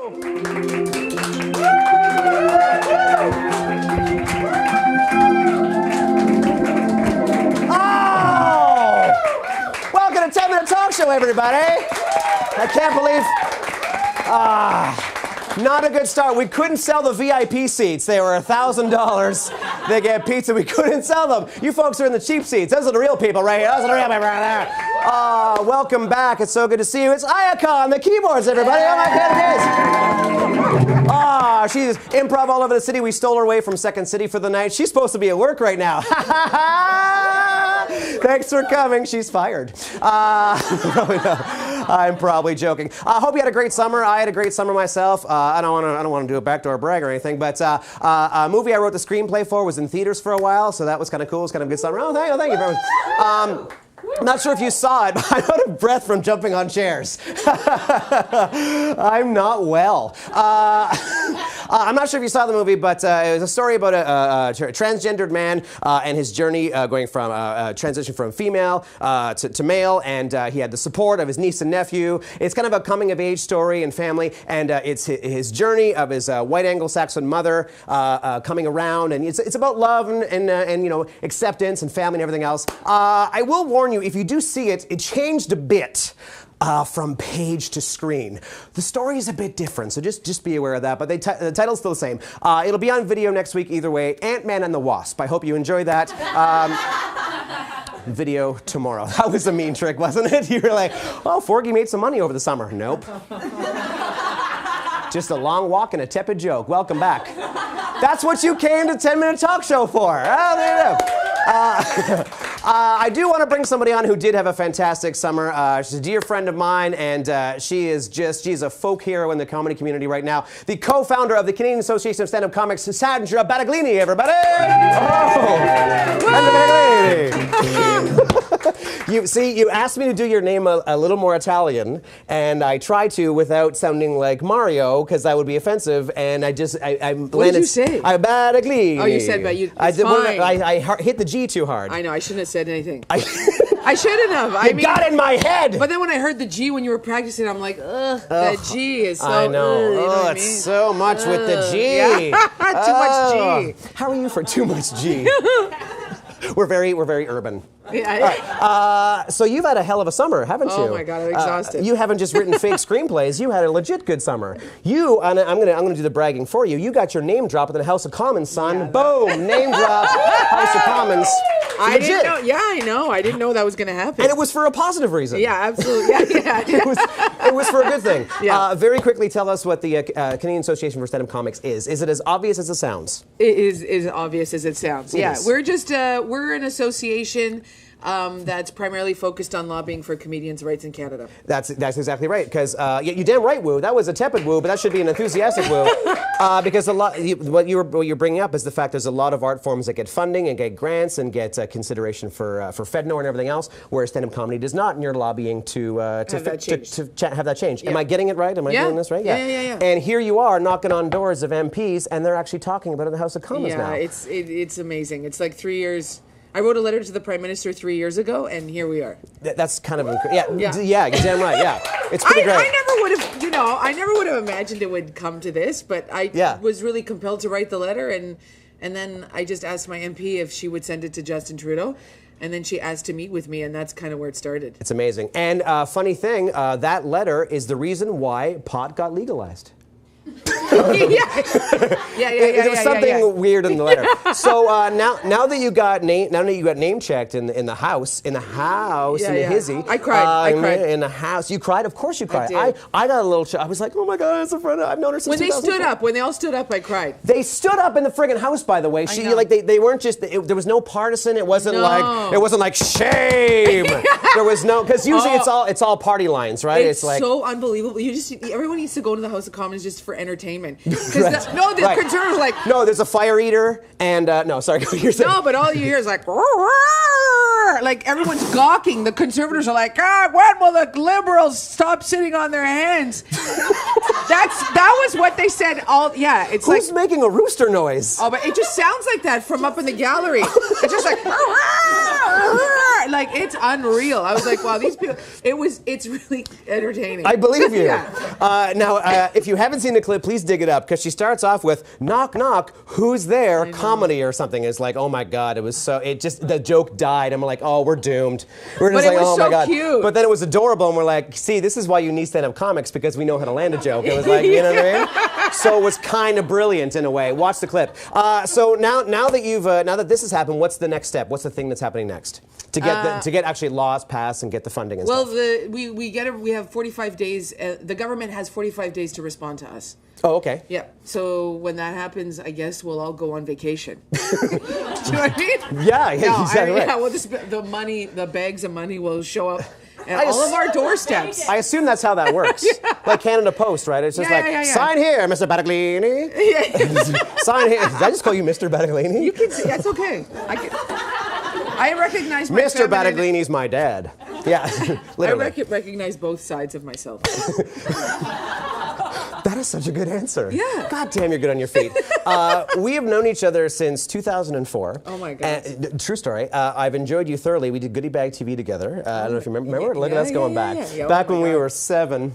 Welcome to 10-Minute Talk Show, everybody. I can't believe... not a good start. We couldn't sell the VIP seats. They were $1,000. They get pizza. We couldn't sell them. You folks are in the cheap seats. Those are the real people right here. Those are the real people right there. Welcome back. It's so good to see you. It's Ayaka on the keyboards, everybody. Oh, my God, she's improv all over the city. We stole her away from Second City for the night. She's supposed to be at work right now. Thanks for coming. She's fired. I'm probably joking. I hope you had a great summer. I had a great summer myself. I don't want to do a backdoor brag or anything, but a movie I wrote the screenplay for was in theaters for a while, so that was kind of cool. It was kind of a good summer. Oh, thank you very much. I'm not sure if you saw it, but I'm out of breath from jumping on chairs. I'm not well. I'm not sure if you saw the movie, but it was a story about a transgendered man and his journey going from transition from female to male, and he had the support of his niece and nephew. It's kind of a coming-of-age story and family, and it's his journey of his white Anglo-Saxon mother coming around, and it's about love and you know, acceptance and family and everything else. I will warn you, if you do see it, it changed a bit. From page to screen. The story is a bit different, so just be aware of that, but the title's still the same. It'll be on video next week either way. Ant-Man and the Wasp. I hope you enjoy that. Video tomorrow. That was a mean trick, wasn't it? You were like, oh, Forgy made some money over the summer. Nope. Just a long walk and a tepid joke. Welcome back. That's what you came to 10-Minute Talk Show for. Oh, there you go. I do want to bring somebody on who did have a fantastic summer. She's a dear friend of mine, and she's a folk hero in the comedy community right now. The co-founder of the Canadian Association of Stand-Up Comics, Sandra Battaglini, everybody! You asked me to do your name a little more Italian, and I tried to without sounding like Mario, because that would be offensive, and I landed... What did you say? Battaglini. Oh, you said, but you... I hit the G too hard. I know, I shouldn't have said anything. I shouldn't have. I mean, got in my head. But then when I heard the G when you were practicing, I'm like, ugh, that G is so... I know. You know what I it's mean? so much with the G. Yeah. Too much G. How are you for too much G? We're very urban. Yeah. All right. So you've had a hell of a summer, haven't you? Oh my God, I'm exhausted. You haven't just written fake screenplays. You had a legit good summer. And I'm gonna do the bragging for you. You got your name drop in the House of Commons, son. Yeah, boom, name drop, House of Commons. I didn't know. Yeah, I know. I didn't know that was going to happen. And it was for a positive reason. Yeah, absolutely. Yeah. it was for a good thing. Yeah. Very quickly, tell us what the Canadian Association for Stand-Up Comics is. Is it as obvious as it sounds? It is as obvious as it sounds. It is. We're just we're an association that's primarily focused on lobbying for comedians' rights in Canada. That's exactly right. Because you damn right, woo. That was a tepid woo, but that should be an enthusiastic woo. Because what you're bringing up is the fact there's a lot of art forms that get funding and get grants and get consideration for FedNor and everything else, whereas stand-up comedy does not. And you're lobbying to have that change. Yeah. Am I getting it right? Am I doing this right? Yeah. And here you are knocking on doors of MPs, and they're actually talking about it in the House of Commons now. Yeah, it's amazing. It's like 3 years. I wrote a letter to the Prime Minister 3 years ago, and here we are. That's kind of incredible. Yeah, you're damn right. Yeah, it's pretty great. I never would have imagined it would come to this, but I was really compelled to write the letter, and then I just asked my MP if she would send it to Justin Trudeau, and then she asked to meet with me, and that's kind of where it started. It's amazing. And funny thing, that letter is the reason why pot got legalized. There was something weird in the letter. So now that you got name checked in the house in the hizzy. I cried. In the house. You cried. Of course you cried. I got a little. I was like, oh my God, it's a friend. I've known her since. When they all stood up, I cried. They stood up in the friggin' house. By the way, they weren't just. There was no partisan. It wasn't like shame. There was no, because usually it's all party lines, right? It's like so unbelievable. Everyone needs to go to the House of Commons just for entertainment. Right. Conservatives like... No, there's a fire eater, and... no, sorry, you're saying... No, but all you hear is like... Like, everyone's gawking. The Conservatives are like, when will the Liberals stop sitting on their hands? That was what they said it's Who's making a rooster noise? Oh, but it just sounds like that from up in the gallery. It's just like... Like, it's unreal. I was like, wow, these people, it's really entertaining. I believe you. Yeah. Now, if you haven't seen the clip, please dig it up, because she starts off with, knock, knock, who's there? Comedy or something. It's like, oh my God, the joke died. I'm like, oh, we're doomed. We're just like, oh my God. Cute. But then it was adorable, and we're like, see, this is why you need stand-up comics, because we know how to land a joke. It was like, you know what I mean? So it was kind of brilliant in a way. Watch the clip. So now that this has happened, what's the next step? What's the thing that's happening next to get actually laws passed and get the funding and stuff? Well, we have 45 days. The government has 45 days to respond to us. Oh, okay. Yeah. So when that happens, I guess we'll all go on vacation. Do you know what I mean? Yeah, exactly right. Yeah. Well, the bags of money will show up at all of our doorsteps. I assume that's how that works. Yeah. Like Canada Post, right? It's just sign here, Mr. Battaglini. Yeah. Sign here. Did I just call you Mr. Battaglini? You can. That's okay. I recognize my Mr. Battaglini's my dad. Yeah, literally. I recognize both sides of myself. That is such a good answer. Yeah. God damn, you're good on your feet. We have known each other since 2004. Oh my God. True story. I've enjoyed you thoroughly. We did Goodie Bag TV together. I don't know if you remember. Look at us going back. Yeah. Back when we were 7.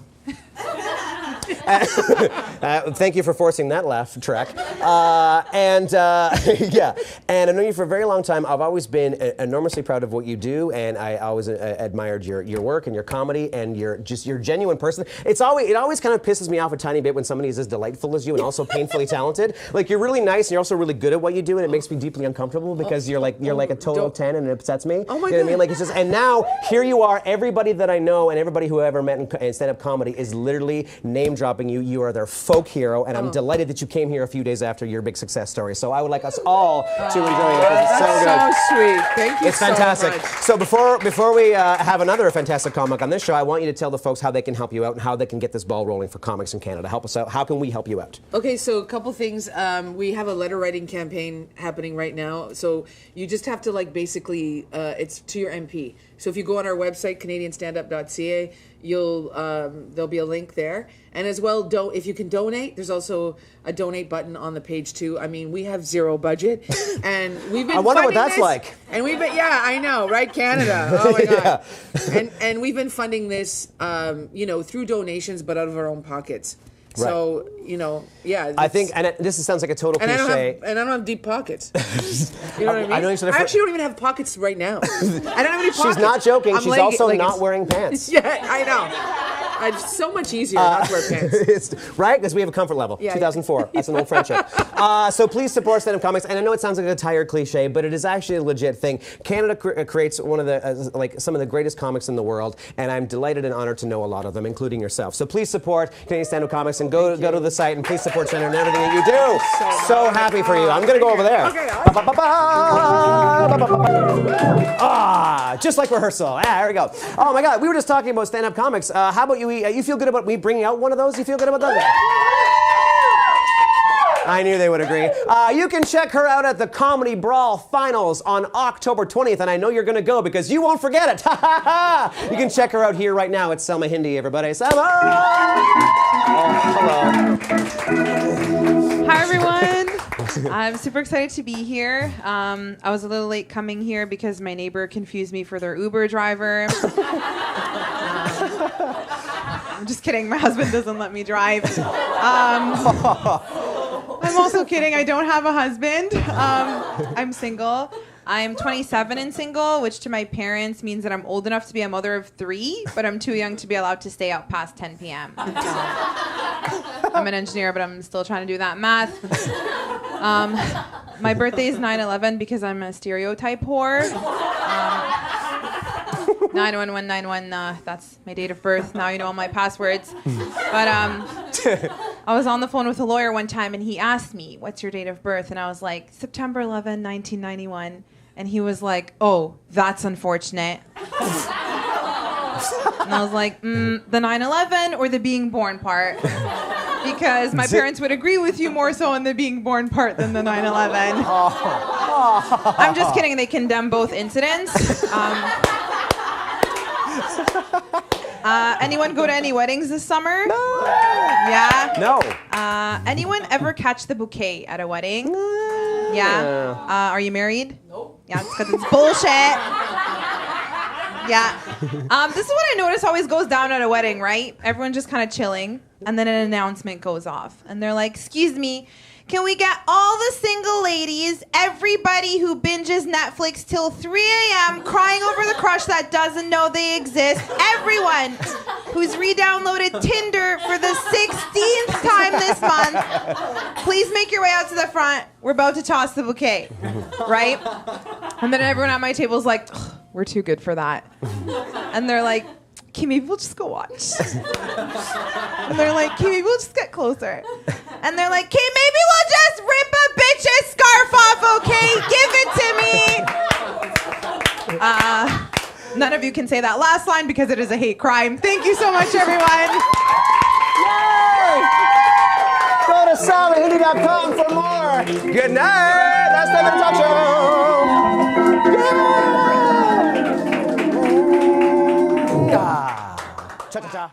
Thank you for forcing that laugh track. Yeah, and I've known you for a very long time. I've always been enormously proud of what you do, and I always admired your work and your comedy and your genuine person. It always kind of pisses me off a tiny bit when somebody is as delightful as you and also painfully talented. Like, you're really nice and you're also really good at what you do, and it makes me deeply uncomfortable because you're like a total 10 and it upsets me. Oh my God. You know what I mean? Like, it's just, and now here you are. Everybody that I know and everybody who I ever met in stand-up comedy is literally name dropping you. You are their folk hero, and I'm delighted that you came here a few days after your big success story. So I would like us all to enjoy it, because it's so good. That's so sweet. Thank you. It's fantastic. So much. So before we have another fantastic comic on this show, I want you to tell the folks how they can help you out and how they can get this ball rolling for comics in Canada. Help us out. How can we help you out? Okay, so a couple things. We have a letter writing campaign happening right now. So you just have to basically, it's to your MP. So if you go on our website, CanadianStandup.ca, there'll be a link there. And as well, if you can donate, there's also a donate button on the page too. I mean, we have zero budget, and we've been. I wonder what that's this, like. And we've been, I know, right, Canada. Oh my God. Yeah. And we've been funding this, through donations, but out of our own pockets. Right. So, yeah. I think, and this sounds like a total cliche. I don't have deep pockets. You know what I mean? I actually don't even have pockets right now. I don't have any pockets. She's not joking. She's also not wearing pants. Yeah, I know. It's so much easier not to wear pants. Right? Because we have a comfort level. Yeah, 2004. That's an old friendship. So please support stand-up comics. And I know it sounds like a tired cliche, but it is actually a legit thing. Canada creates one of the some of the greatest comics in the world, and I'm delighted and honored to know a lot of them, including yourself. So please support Canadian Stand-up Comics and go to the site and please support Sandra and everything that you do. So happy for you. I'm going to go over there. Okay. Just like rehearsal. There we go. Oh my God, we were just talking about stand-up comics. How about you? You feel good about me bringing out one of those? You feel good about that? I knew they would agree. You can check her out at the Comedy Brawl Finals on October 20th, and I know you're going to go because you won't forget it. You can check her out here right now. It's Salma Hindy, everybody. Salma! Oh, hello. Hi, everyone. I'm super excited to be here. I was a little late coming here because my neighbor confused me for their Uber driver. I'm just kidding. My husband doesn't let me drive. I'm also kidding. I don't have a husband. I'm single. I'm 27 and single, which to my parents means that I'm old enough to be a mother of 3, but I'm too young to be allowed to stay out past 10 p.m. I'm an engineer, but I'm still trying to do that math. My birthday is 9/11 because I'm a stereotype whore. 91191, that's my date of birth. Now you know all my passwords. But I was on the phone with a lawyer one time, and he asked me, what's your date of birth? And I was like, September 11, 1991. And he was like, oh, that's unfortunate. And I was like, the 9/11 or the being born part? Because my parents would agree with you more so on the being born part than the 9/11. I'm just kidding. They condemn both incidents. Anyone go to any weddings this summer? No. Yeah? No. Anyone ever catch the bouquet at a wedding? Yeah? Are you married? Nope. Yeah, it's because it's bullshit. Yeah. This is what I notice always goes down at a wedding, right? Everyone just kind of chilling, and then an announcement goes off. And they're like, excuse me, can we get all the single ladies, everybody who binges Netflix till 3 a.m., crying over the crush that doesn't know they exist, everyone who's re-downloaded Tinder for the 16th time this month, please make your way out to the front. We're about to toss the bouquet, right? And then everyone at my table's like, we're too good for that. And they're like, okay, maybe we'll just go watch. And they're like, okay, maybe we'll just get closer. And they're like, okay, maybe we'll just rip a bitch's scarf off, okay? Give it to me. None of you can say that last line because it is a hate crime. Thank you so much, everyone. Yay! Go to SalmaHindy.com for more. Good night. That's the Talk Show. Yeah. Cha-cha-cha.